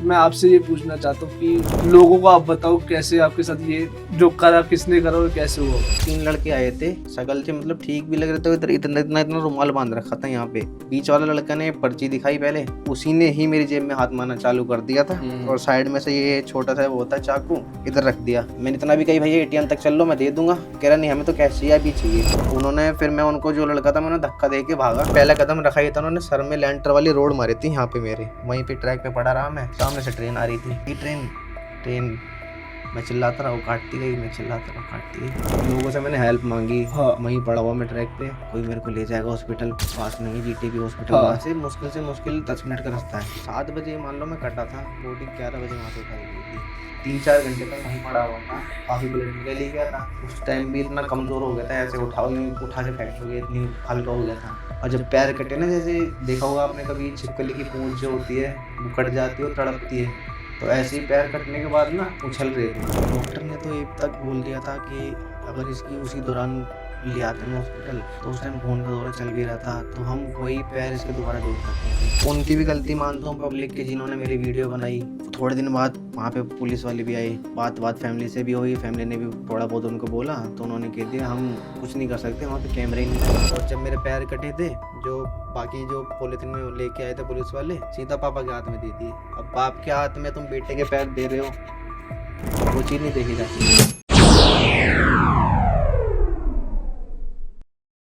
मैं आपसे ये पूछना चाहता हूँ कि लोगों को आप बताओ कैसे आपके साथ ये जो करा किसने करा और कैसे हुआ। 3 लड़के आए थे, शकल से मतलब ठीक भी लग रहे थे, इधर इतना इतना इतना रुमाल बांध रखा था यहाँ पे। बीच वाला लड़का ने पर्ची दिखाई पहले, उसी ने ही मेरी जेब में हाथ मारना चालू कर दिया था और साइड में से ये छोटा सा वो होता है चाकू, इधर रख दिया। मैंने इतना भी कही भैया ATM तक चल लो मैं दे दूंगा, कह रहा नहीं हमें तो कैश चाहिए अभी चाहिए। उन्होंने फिर मैं उनको जो लड़का था मैंने धक्का दे के भागा, पहला कदम रखा ही था उन्होंने सर में लेंटर वाली रोड मारी थी यहाँ पे मेरे, वहीं पे ट्रैक पे पड़ा रहा मैं। सामने से ट्रेन आ रही थी, ये ट्रेन मैं चिल्लाता रहा, वो काटती गई, मैं चिल्लाता रहा, काटती गई। लोगों से मैंने हेल्प मांगी, वहीं पड़ा हुआ मैं ट्रैक पे, कोई मेरे को ले जाएगा हॉस्पिटल, पास में ही GTB हॉस्पिटल, वहाँ से मुश्किल 10 मिनट का रास्ता है। 7 बजे मान लो मैं कटा था, बोर्डिंग 11 बजे वहाँ से उठाई गई थी। 3-4 घंटे तक वहीं पड़ा हुआ था, काफ़ी ब्लड निकल ही गया था। उस टाइम भी इतना कमज़ोर हो गया था, ऐसे उठा के फेंक हो गया, इतनी हल्का हो गया था। और जब पैर कटे ना, जैसे देखा होगा आपने कभी छिपकली की पूंछ जो होती है वो कट जाती है और तड़पती है, तो ऐसे ही पैर कटने के बाद ना उछल रहे थे। डॉक्टर ने तो एक तक बोल दिया था कि अगर इसकी उसी दौरान ले आते हैं हॉस्पिटल, तो उस टाइम खून का दौरा चल भी रहा था, तो हम वही पैर इसके दोबारा जोड़ सकते थे। उनकी भी गलती मानता हूँ पब्लिक की, जिन्होंने मेरी वीडियो बनाई। थोड़े दिन बाद वहाँ पे पुलिस वाले भी आए, बात फैमिली से भी हुई, फैमिली ने भी थोड़ा बहुत उनको बोला, तो उन्होंने कह दिया हम कुछ नहीं कर सकते, वहाँ पे कैमरे ही नहीं थे। और जब मेरे पैर कटे थे, जो बाकी जो पॉलिथीन में लेके आए थे पुलिस वाले, सीधा पापा के हाथ में दे दिए। अब बाप के हाथ में तुम बेटे के पैर दे रहे हो, वो चीज़ नहीं देखी जाती।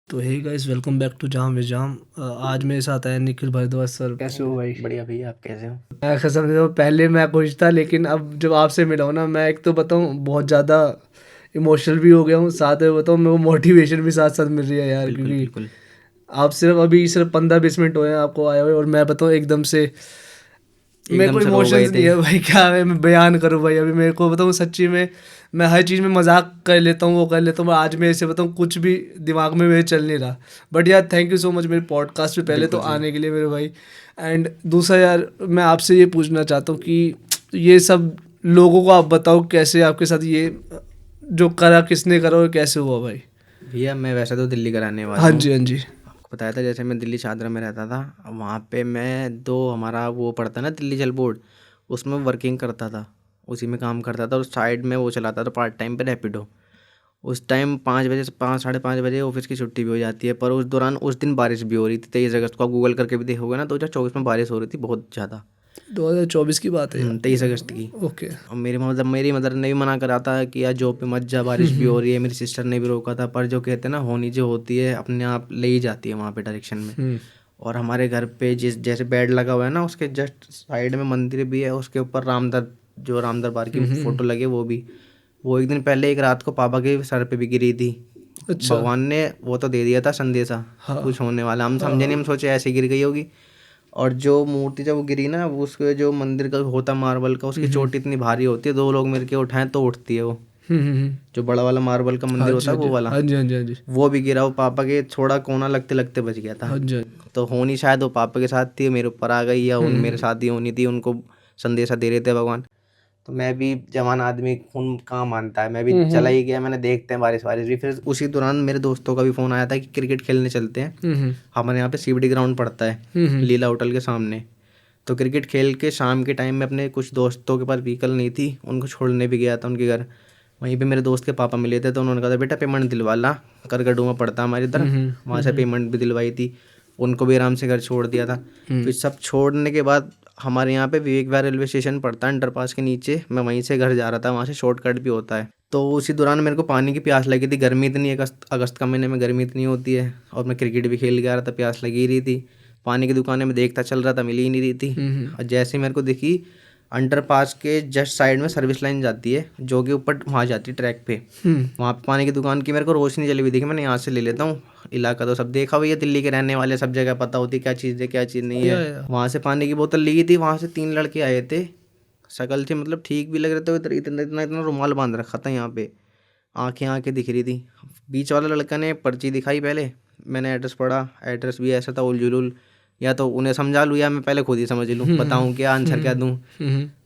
तो hey guys, welcome back to Jam with Jam. आज मेरे साथ है निखिल भारद्वाज सर। कैसे हो भाई? बढ़िया भैया, आप कैसे हो? मैं कसम से पहले मैं खुश था, लेकिन अब जब आपसे मिला हूं ना, मैं एक तो बताऊं बहुत ज़्यादा इमोशनल भी हो गया हूँ, साथ में बताऊं मेरे को मोटिवेशन भी साथ साथ मिल रही है यार, क्योंकि बिल्कुल। आप सिर्फ 15-20 मिनट हुए हैं आपको आए हुए, और मैं बताऊं एकदम से मेरे को एकदम से रो गए इमोशंस नहीं थे। है भाई, क्या मैं बयान करूं भाई। अभी मेरे को बताऊं सच्ची में, मैं हर चीज़ में मजाक कर लेता हूं, वो कर लेता हूं, आज मैं ऐसे बताऊं कुछ भी दिमाग में मेरे चल नहीं रहा। बट यार थैंक यू सो मच मेरे पॉडकास्ट पे पहले तो आने के लिए मेरे भाई। एंड दूसरा यार, मैं आपसे ये पूछना चाहता हूँ कि ये सब लोगों को आप बताओ कैसे आपके साथ ये जो करा किसने करा और कैसे हुआ भाई। भैया मैं वैसे तो दिल्ली का रहने वाला हाँ हूँ। जी, हाँ जी। आपको बताया था, जैसे मैं दिल्ली शादरा में रहता था, वहाँ पे मैं हमारा वो पड़ता ना दिल्ली जल बोर्ड, उसमें वर्किंग करता था, उसी में काम करता था, और साइड में वो चलाता था पार्ट टाइम पे रैपिडो। उस टाइम 5 बजे से 5 साढ़े 5 बजे ऑफिस की छुट्टी भी हो जाती है, पर उस दौरान उस दिन बारिश भी हो रही थी। 23 अगस्त को आप गूगल करके भी देखोगे ना, 2024 में बारिश हो रही थी बहुत ज़्यादा। 2024 की बात है यार? 23 अगस्त की। ओके। और मेरी मदर ने भी मना करा था कि यार जॉब पे मत जा, बारिश भी हो रही है। मेरी सिस्टर ने भी रोका था, पर जो कहते हैं ना, होनी जो होती है अपने आप ले ही जाती है वहाँ पे डायरेक्शन में। और हमारे घर पे जैसे बेड लगा हुआ है ना, उसके जस्ट साइड में मंदिर भी है, उसके ऊपर राम दरबार की फोटो लगी है, वो एक दिन पहले एक रात को पापा के सर पे भी गिरी थी। अच्छा। भगवान ने वो तो दे दिया था संदेशा, कुछ होने वाला, हम समझे नहीं, हम सोचे ऐसे गिर गई होगी। और जो मूर्ति जब वो गिरी ना, वो उसके जो मंदिर का होता मार्बल का, उसकी चोट इतनी भारी होती है, 2 लोग मिल के उठाएं तो उठती है वो। जो बड़ा वाला मार्बल का मंदिर होता है वो वाला, हाँ जी, हाँ जी, हाँ जी। वो भी गिरा, वो पापा के थोड़ा कोना लगते लगते बच गया था। हाँ जी। तो होनी शायद वो पापा के साथ थी, मेरे ऊपर आ गई, या उन मेरे साथ ही होनी थी, उनको संदेशा दे रहे थे भगवान। तो मैं भी जवान आदमी, खून कहाँ मानता है, मैं भी चला ही गया। मैंने देखते हैं बारिश भी। फिर उसी दौरान मेरे दोस्तों का भी फ़ोन आया था कि क्रिकेट खेलने चलते हैं। हमारे यहाँ पे CBD ग्राउंड पड़ता है लीला होटल के सामने। तो क्रिकेट खेल के शाम के टाइम में अपने कुछ दोस्तों के पास व्हीकल नहीं थी, उनको छोड़ने भी गया था उनके घर। वहीं पे मेरे दोस्त के पापा मिले थे, तो उन्होंने कहा था बेटा पेमेंट दिलवा ला, करगडू में पड़ता हमारी इधर, वहाँ से पेमेंट भी दिलवाई थी। उनको भी आराम से घर छोड़ दिया था। फिर सब छोड़ने के बाद हमारे यहाँ पे विवेक विहार रेलवे स्टेशन पड़ता है अंडरपास के नीचे, मैं वहीं से घर जा रहा था, वहाँ से शॉर्टकट भी होता है। तो उसी दौरान मेरे को पानी की प्यास लगी थी, गर्मी इतनी, अगस्त का महीने में गर्मी इतनी होती है, और मैं क्रिकेट भी खेल के आ रहा था, प्यास लगी ही रही थी। पानी की दुकानें में देखता चल रहा था, मिल ही नहीं रही थी। और जैसे मेरे को दिखी, अंडरपास के जस्ट साइड में सर्विस लाइन जाती है, जो कि ऊपर वहाँ जाती है ट्रैक पे, वहाँ पे पानी की दुकान की मेरे को रोशनी जली हुई दिखी। मैंने यहाँ से ले लेता हूँ, इलाका तो सब देखा हुआ है, दिल्ली के रहने वाले, सब जगह पता होती है क्या चीज़ है क्या चीज़ नहीं है। वहाँ से पानी की बोतल ली थी, वहाँ से 3 लड़के आए थे, शकल से मतलब ठीक भी लग रहे थे, इतना इतना इतना रुमाल बांध रखा था यहाँ पे, आंखें दिख रही थी। बीच वाला लड़का ने पर्ची दिखाई पहले, मैंने एड्रेस पढ़ा, एड्रेस भी ऐसा था उल जुलूल, या तो उन्हें समझा लूँ या मैं पहले खुद ही समझ लूँ, बताऊँ क्या आंसर क्या दूँ।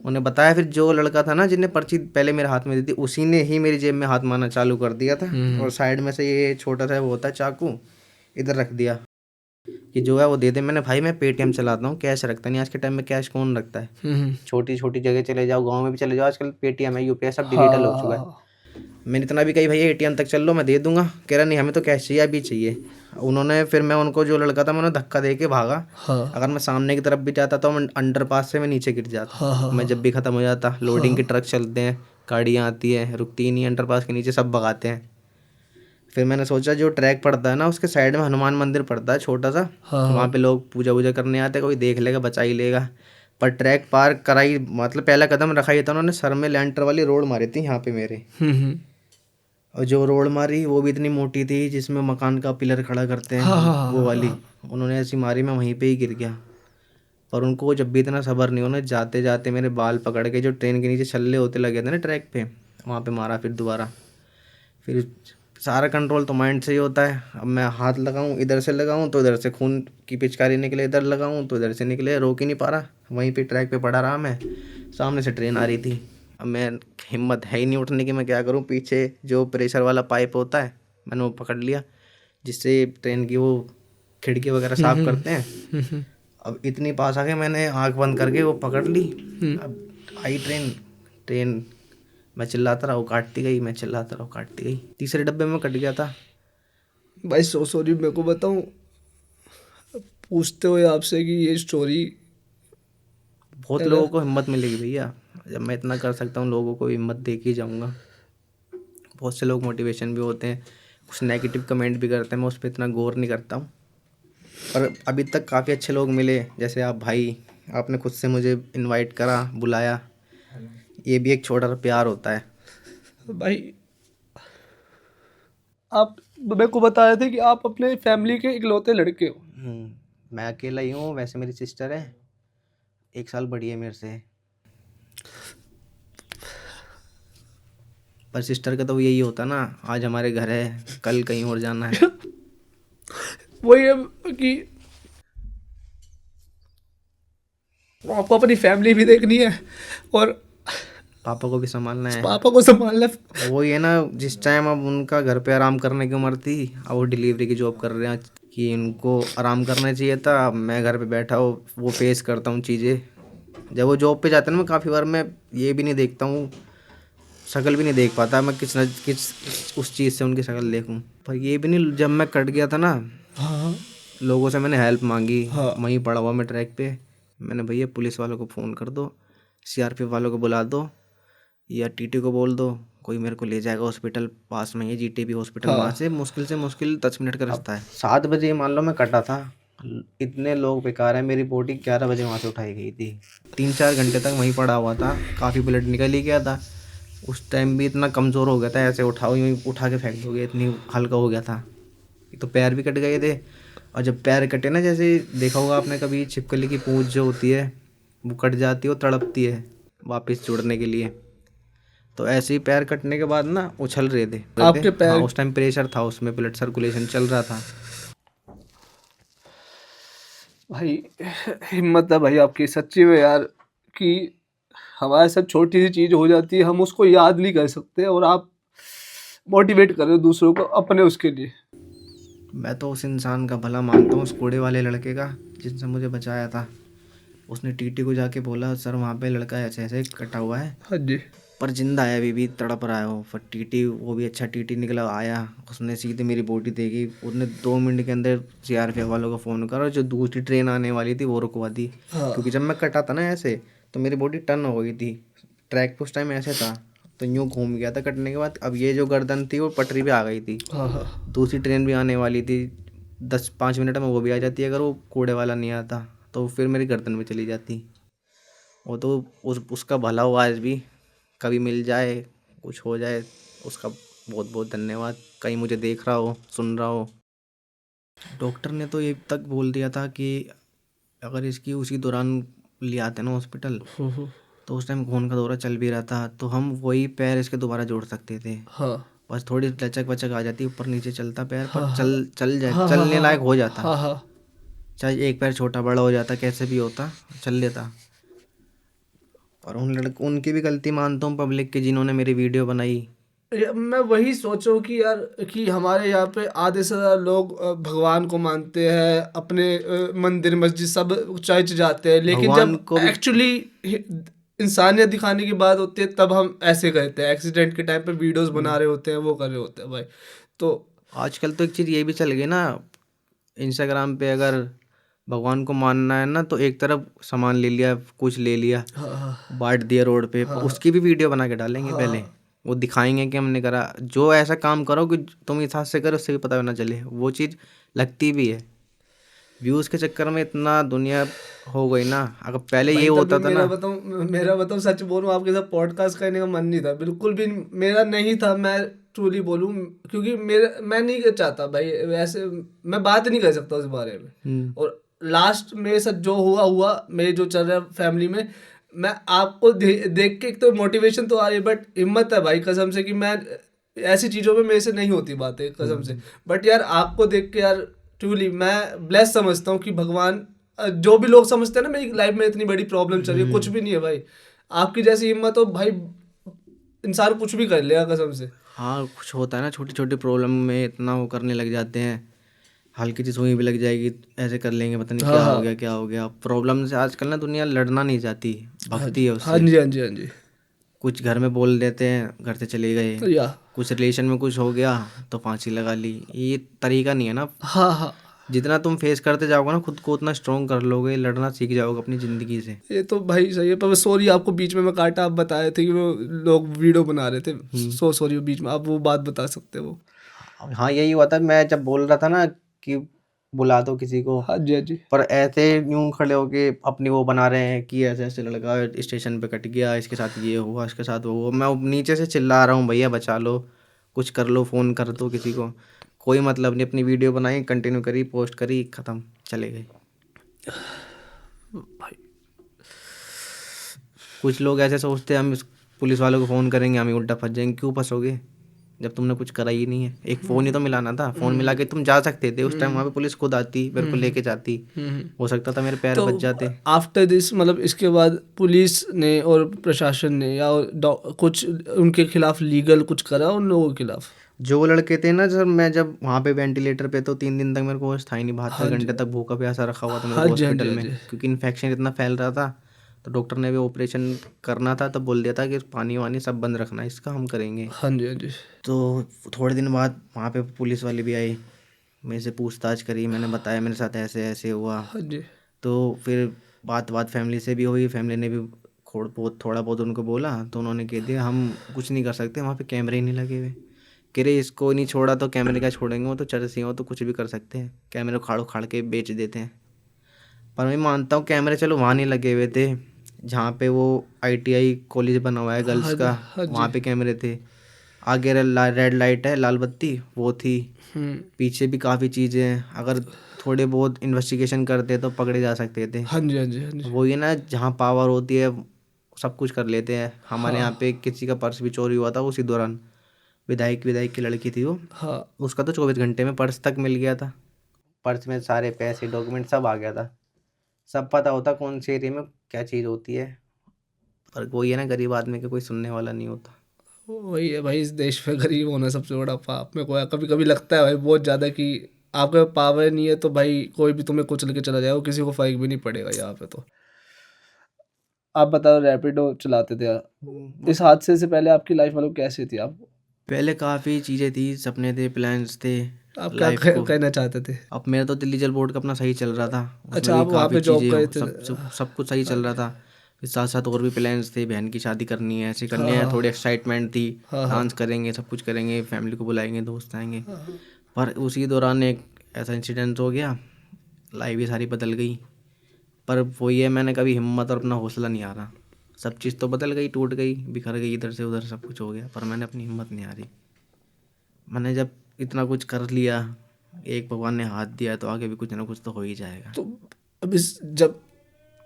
उन्हें बताया, फिर जो लड़का था ना जिसने पर्ची पहले मेरे हाथ में दी थी, उसी ने ही मेरी जेब में हाथ मारना चालू कर दिया था, और साइड में से ये छोटा सा वो होता है चाकू, इधर रख दिया। कि जो है वो दे दे। मैंने भाई मैं पेटीएम चलाता हूँ, कैश रखता नहीं, आज के टाइम में कैश कौन रखता है। छोटी छोटी जगह चले जाओ, गाँव में भी चले जाओ, आजकल पेटीएम है, यूपीआई सब डिजिटल हो चुका है। मैंने इतना भी कही भैया एटीएम तक चल लो मैं दे दूंगा, कह रहा नहीं हमें तो कैश चाहिए, अभी चाहिए। उन्होंने फिर मैं उनको जो लड़का था मैं उन्हें धक्का दे के भागा। अगर मैं सामने की तरफ भी जाता तो मैं अंडरपास से मैं नीचे गिर जाता। मैं जब भी ख़त्म हो जाता, लोडिंग के ट्रक चलते हैं, गाड़ियाँ आती है, रुकती ही नहीं, अंडरपास के नीचे सब भगाते हैं। फिर मैंने सोचा जो ट्रैक पड़ता है ना उसके साइड में हनुमान मंदिर पड़ता है छोटा सा, वहाँ पे लोग पूजा वूजा करने आते हैं, कोई देख लेगा बचा ही लेगा। पर ट्रैक पार कराई, मतलब पहला कदम रखा ही था उन्होंने, सर में लेंटर वाली रोड मारी थी यहाँ पे मेरे। और जो रोड मारी वो भी इतनी मोटी थी जिसमें मकान का पिलर खड़ा करते हैं, वो वाली उन्होंने ऐसी मारी, मैं वहीं पे ही गिर गया। पर उनको जब भी इतना सब्र नहीं, उन्होंने जाते जाते मेरे बाल पकड़ के जो ट्रेन के नीचे छल्ले होते लगे थे ना ट्रैक पे, वहाँ पे मारा फिर दोबारा। फिर सारा कंट्रोल तो माइंड से ही होता है। अब मैं हाथ लगाऊं, इधर से लगाऊं तो इधर से खून की पिचकारी निकले, इधर लगाऊं तो इधर से निकले, रोक ही नहीं पा रहा। वहीं पे ट्रैक पे पड़ा रहा मैं, सामने से ट्रेन आ रही थी। अब मैं हिम्मत है ही नहीं उठने की, मैं क्या करूं, पीछे जो प्रेशर वाला पाइप होता है मैंने वो पकड़ लिया, जिससे ट्रेन की वो खिड़की वगैरह साफ करते हैं। अब इतनी पास आ गए, मैंने आँख बंद करके वो पकड़ ली। अब आई ट्रेन मैं चिल्लाता रहा, वो काटती गई, मैं चिल्लाता रहा, वो काटती गई। तीसरे डब्बे में कट गया था। भाई सो सॉरी, मेरे को बताऊं पूछते हुए आपसे कि ये स्टोरी बहुत लोगों को हिम्मत मिलेगी भैया, जब मैं इतना कर सकता हूँ लोगों को हिम्मत दे के ही जाऊँगा। बहुत से लोग मोटिवेशन भी होते हैं, कुछ नेगेटिव कमेंट भी करते हैं, मैं उस पर इतना गौर नहीं करता हूँ। पर अभी तक काफ़ी अच्छे लोग मिले, जैसे आप भाई, आपने खुद से मुझे इनवाइट करा, बुलाया, ये भी एक छोटा सा प्यार होता है। भाई आप मेरे को बताए थे कि आप अपने फैमिली के इकलौते लड़के हो। मैं अकेला ही हूँ, वैसे मेरी सिस्टर है 1 साल बड़ी है मेरे से, पर सिस्टर का तो यही होता ना, आज हमारे घर है कल कहीं और जाना है। वही है कि आपको अपनी फैमिली भी देखनी है और पापा को भी संभालना है। पापा को संभालना है। वही है ना, जिस टाइम अब उनका घर पे आराम करने की उम्र थी, अब वो डिलीवरी की जॉब कर रहे हैं, कि उनको आराम करना चाहिए था, अब मैं घर पे बैठा हूँ, वो फेस करता हूँ चीज़ें। जब वो जॉब पे जाते हैं ना, मैं काफ़ी बार मैं ये भी नहीं देखता हूँ, शक्ल भी नहीं देख पाता मैं, किस उस चीज़ से उनकी शक्ल देखूँ। पर ये भी नहीं, जब मैं कट गया था ना, हाँ लोगों से मैंने हेल्प मांगी, वहीं पड़ा हुआ मैं ट्रैक पे, मैंने भैया पुलिस वालों को फ़ोन कर दो, सीआरपीएफ वालों को बुला दो, या टीटी को बोल दो, कोई मेरे को ले जाएगा हॉस्पिटल, पास में ही जीटीबी हॉस्पिटल, वहाँ से मुश्किल 10 मिनट का रास्ता है। 7 बजे मान लो मैं कटा था, इतने लोग बेकार है, मेरी बॉडी 11 बजे वहाँ से उठाई गई थी, 3-4 घंटे तक वहीं पड़ा हुआ था, काफ़ी ब्लड निकल ही गया था। उस टाइम भी इतना कमज़ोर हो गया था, ऐसे उठाओ यूँ उठा के फेंक दोगे, इतनी हल्का हो गया था। तो पैर भी कट गए थे, और जब पैर कटे ना, जैसे देखा होगा आपने कभी, छिपकली की पूंछ जो होती है वो कट जाती है, वो तड़पती है वापस जुड़ने के लिए, तो ऐसे ही पैर कटने के बाद ना उछल रहे थे आपके पैर। हाँ, उस टाइम प्रेशर था उसमें, ब्लड सर्कुलेशन चल रहा था। भाई हिम्मत है भाई आपकी सच्ची में यार, कि हमारे साथ छोटी सी चीज़ हो जाती है हम उसको याद नहीं कर सकते, और आप मोटिवेट कर रहे हो दूसरों को अपने उसके लिए। मैं तो उस इंसान का भला मानता हूँ, उस कूड़े वाले लड़के का जिसने मुझे बचाया था। उसने टीटी को जाके बोला सर वहाँ पे लड़का ऐसे ऐसे कटा हुआ है, हाँ जी। पर जिंदा है, अभी भी तड़प रहा है वो। पर टीटी, वो भी अच्छा टीटी निकला, आया, उसने सीधे मेरी बॉडी देखी, उसने 2 मिनट के अंदर सीआरपीएफ वालों को फ़ोन करा, और जो दूसरी ट्रेन आने वाली थी वो रुकवा दी। क्योंकि जब मैं कटा था ना ऐसे, तो मेरी बॉडी टर्न हो गई थी, ट्रैक पे उस टाइम ऐसे था, तो यूँ घूम गया था कटने के बाद। अब ये जो गर्दन थी वो पटरी पे आ गई थी, दूसरी ट्रेन भी आने वाली थी, 10-5 मिनट में वो भी आ जाती, अगर वो कूड़े वाला नहीं आता तो फिर मेरी गर्दन में चली जाती। वो तो उसका भला हो, आज भी कभी मिल जाए, कुछ हो जाए, उसका बहुत बहुत धन्यवाद, कहीं मुझे देख रहा हो, सुन रहा हो। डॉक्टर ने तो ये तक बोल दिया था कि अगर इसकी उसी दौरान ले आते ना हॉस्पिटल, तो उस टाइम खून का दौरा चल भी रहा था, तो हम वही पैर इसके दोबारा जोड़ सकते थे। बस थोड़ी लचक वचक आ जाती, ऊपर नीचे चलता पैर, पर चलने लायक हो जाता। चाहे एक पैर छोटा बड़ा हो जाता, कैसे भी होता, चल लेता। और उनकी भी गलती मानता हूँ पब्लिक की, जिन्होंने मेरी वीडियो बनाई, मैं वही सोचूं कि यार कि हमारे यहाँ पे आधे से ज़्यादा लोग भगवान को मानते हैं, अपने मंदिर मस्जिद सब चर्च जाते हैं, लेकिन भगवान जब को भी एक्चुअली इंसानियत दिखाने की बात होती है तब हम ऐसे कहते हैं, एक्सीडेंट के टाइम पे वीडियोस बना रहे होते हैं, वो कर रहे होते हैं भाई। तो आजकल तो एक चीज़ ये भी चल गई ना, इंस्टाग्राम पे अगर भगवान को मानना है ना तो एक तरफ सामान ले लिया, कुछ ले लिया, हाँ हाँ बांट दिया रोड पे, उसकी भी वीडियो बना के डालेंगे हाँ पहले। वो दिखाएंगे कि हमने करा। जो ऐसा काम करो कि तुम इस हाथ से करो, उससे भी पता ना चले, वो चीज़ लगती भी है। व्यूज़ के चक्कर में इतना दुनिया हो गई ना। अगर पहले ये भाई तभी होता था ना, मेरा बताऊं सच बोलूं, आपके साथ पॉडकास्ट करने का मन नहीं था, बिल्कुल भी मेरा नहीं था, मैं ट्रूली बोलूं, क्योंकि मैं नहीं चाहता भाई वैसे, मैं बात नहीं कर सकता उस बारे में। और लास्ट मेरे साथ जो हुआ हुआ, मेरे जो चल रहा है फैमिली में, मैं आपको देख के एक तो मोटिवेशन तो आ रही है, बट हिम्मत है भाई कसम से कि मैं ऐसी चीज़ों में मेरे से नहीं होती बातें कसम से। बट यार आपको देख के यार ट्रूली मैं ब्लेस समझता हूँ कि भगवान, जो भी लोग समझते हैं ना मेरी लाइफ में इतनी बड़ी प्रॉब्लम चल रही है, कुछ भी नहीं है भाई, आपकी जैसी हिम्मत हो भाई, इंसान कुछ भी कर लेगा कसम से। हाँ कुछ होता है ना, छोटी छोटी प्रॉब्लम में इतना वो करने लग जाते हैं। हल्की सी सुई भी लग जाएगी, ऐसे कर लेंगे, पता नहीं हाँ क्या हो हाँ गया क्या हो गया। प्रॉब्लम से आजकल ना दुनिया लड़ना नहीं चाहती, हाँ भगती जी है हाँ उससे। जी हाँ जी हाँ जी। कुछ घर में बोल देते हैं, घर से चले गए। तो या कुछ रिलेशन में कुछ हो गया तो फांसी लगा ली। ये तरीका नहीं है ना। हाँ हाँ, जितना तुम फेस करते जाओगे ना खुद को, उतना स्ट्रोंग कर लोगे, लड़ना सीख जाओगे अपनी ज़िंदगी से। ये तो भाई सही है, पर सॉरी आपको बीच में मैं काटा, आप बताए थे कि वो लोग वीडियो बना रहे थे, सो सॉरी बीच में, आप वो बात बता सकते हो। हाँ यही हुआ था, मैं जब बोल रहा था ना कि बुला दो किसी को, हाँ जी हाँ जी। पर ऐसे यूं खड़े होके अपनी वो बना रहे हैं कि ऐसे ऐसे लड़का स्टेशन पे कट गया, इसके साथ ये हुआ, इसके साथ वो हुआ। मैं नीचे से चिल्ला रहा हूँ, भैया बचा लो, कुछ कर लो, फ़ोन कर दो किसी को। कोई मतलब नहीं, अपनी वीडियो बनाई, कंटिन्यू करी, पोस्ट करी, ख़त्म, चले गए। भाई कुछ लोग ऐसे सोचते हैं हम पुलिस वालों को फ़ोन करेंगे, हम ही उल्टा फंस जाएंगे। क्यों फंसोगे जब तुमने कुछ करा ही नहीं है? एक फ़ोन ही तो मिलाना था, फ़ोन मिला के तुम जा सकते थे। उस टाइम वहाँ पे पुलिस खुद आती, मेरे को लेके जाती, हो सकता था मेरे पैर तो बच जाते। आफ्टर दिस मतलब इसके बाद पुलिस ने और प्रशासन ने या कुछ उनके खिलाफ लीगल कुछ करा उन लोगों के खिलाफ? जो वो लड़के थे ना सर, मैं जब वहाँ पे वेंटिलेटर पे, तो 3 दिन तक मेरे को होश था ही नहीं। हाँ 72 घंटे जी तक भूखा प्यासा रखा हुआ था मेरे हाँ को जी हाँ जी हॉस्पिटल हाँ में, जी क्योंकि इन्फेक्शन इतना फैल रहा था। तो डॉक्टर ने भी ऑपरेशन करना था, तो बोल दिया था कि पानी वानी सब बंद रखना, इसका हम करेंगे। हाँ जी हाँ जी तो थोड़े दिन बाद वहाँ पे पुलिस वाले भी आए, मेरे से पूछताछ करी, मैंने बताया मेरे साथ ऐसे ऐसे हुआ। हाँ जी तो फिर बात फैमिली से भी हुई, फैमिली ने भी थोड़ा बहुत उनको बोला, तो उन्होंने कह दिया हम कुछ नहीं कर सकते, वहाँ पे कैमरे ही नहीं लगे हुए। कह रहे इसको नहीं छोड़ा तो कैमरे क्या छोड़ेंगे, वो तो चरसी हो तो कुछ भी कर सकते हैं, कैमरे उखाड़ उखाड़ के बेच देते हैं। पर मैं मानता हूँ कैमरे चलो वहाँ नहीं लगे हुए थे, जहाँ पे वो ITI कॉलेज बना हुआ है गर्ल्स हाँ जी का, हाँ वहाँ जी। पे कैमरे थे। आगे रेड लाइट है, लाल बत्ती वो थी। हम्म। पीछे भी काफ़ी चीज़ें हैं, अगर थोड़े बहुत इन्वेस्टिगेशन करते तो पकड़े जा सकते थे। हाँ जी हाँ जी हाँ जी। वो ये ना, जहाँ पावर होती है सब कुछ कर लेते हैं। हमारे हाँ यहाँ पे किसी का पर्स भी चोरी हुआ था उसी दौरान। विधायक विधायक की लड़की थी वो, हाँ उसका तो 24 घंटे में पर्स तक मिल गया था। पर्स में सारे पैसे डॉक्यूमेंट सब आ गया था। सब पता होता कौन से एरिया में क्या चीज़ होती है। पर वही है ना, गरीब आदमी का कोई सुनने वाला नहीं होता। वही है भाई, इस देश में गरीब होना सबसे बड़ा पाप। में को कभी कभी लगता है भाई बहुत ज़्यादा कि आपके पास पावर नहीं है तो भाई कोई भी तुम्हें कुचल के चला जाएगा, किसी को फर्क भी नहीं पड़ेगा यहाँ पे। तो आप बताओ, रैपिडो चलाते थे आप, अब इस हादसे से पहले आपकी लाइफ मतलब कैसी थी? आप पहले काफ़ी चीज़ें थी, सपने थे, प्लान्स थे आप क्या लाइफ को। कहना चाहते थे? अब मेरा तो दिल्ली जल बोर्ड का अपना सही चल रहा था, उसमें अच्छा, भी आप वहाँ काफ़ी पे जॉब करे चीज़ें, थे? सब कुछ सही चल रहा था। फिर साथ साथ और भी प्लान्स थे, बहन की शादी करनी है, ऐसे हाँ करनी है, हाँ थोड़ी एक्साइटमेंट थी। हाँ हाँ डांस करेंगे, सब कुछ करेंगे, फैमिली को बुलाएंगे, दोस्त आएंगे। हाँ पर उसी दौरान एक ऐसा इंसिडेंट हो गया, लाइफ ही सारी बदल गई। पर वही है, मैंने कभी हिम्मत और अपना हौसला नहीं हारा। सब चीज़ तो बदल गई, टूट गई, बिखर गई, इधर से उधर सब कुछ हो गया, पर मैंने अपनी हिम्मत नहीं हारी। मैंने जब इतना कुछ कर लिया, एक भगवान ने हाथ दिया, तो आगे भी कुछ ना कुछ तो हो ही जाएगा। तो अब इस जब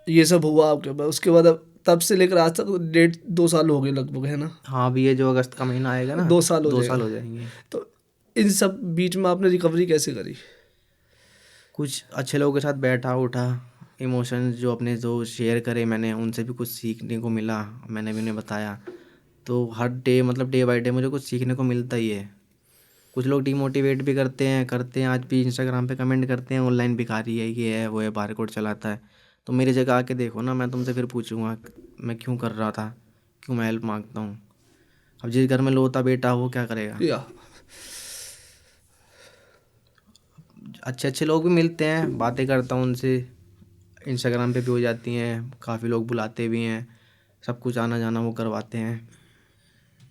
ये सब हुआ आपके पास, उसके बाद अब तब से लेकर आज तक 1.5-2 साल हो गए लगभग, है ना? हाँ, अभी ये जो अगस्त का महीना आएगा ना, 2 साल हो 2 साल जाएगा। हो जाएंगे। तो इन सब बीच में आपने रिकवरी कैसे करी? कुछ अच्छे लोगों के साथ बैठा उठा, इमोशंस जो अपने जो शेयर करे मैंने, उनसे भी कुछ सीखने को मिला, मैंने भी उन्हें बताया। तो हर डे मतलब डे बाय डे मुझे कुछ सीखने को मिलता ही है। कुछ लोग डिमोटिवेट भी करते हैं, आज भी इंस्टाग्राम पे कमेंट करते हैं ऑनलाइन भिखारी है, ये है वो है, बारकोड चलाता है। तो मेरी जगह आके देखो ना, मैं तुमसे फिर पूछूंगा मैं क्यों कर रहा था, क्यों मैं हेल्प मांगता हूँ। अब जिस घर में लोता बेटा वो क्या करेगा। या अच्छे अच्छे लोग भी मिलते हैं, बातें करता हूँ उनसे, इंस्टाग्राम पे भी हो जाती हैं, काफ़ी लोग बुलाते भी हैं, सब कुछ आना जाना वो करवाते हैं।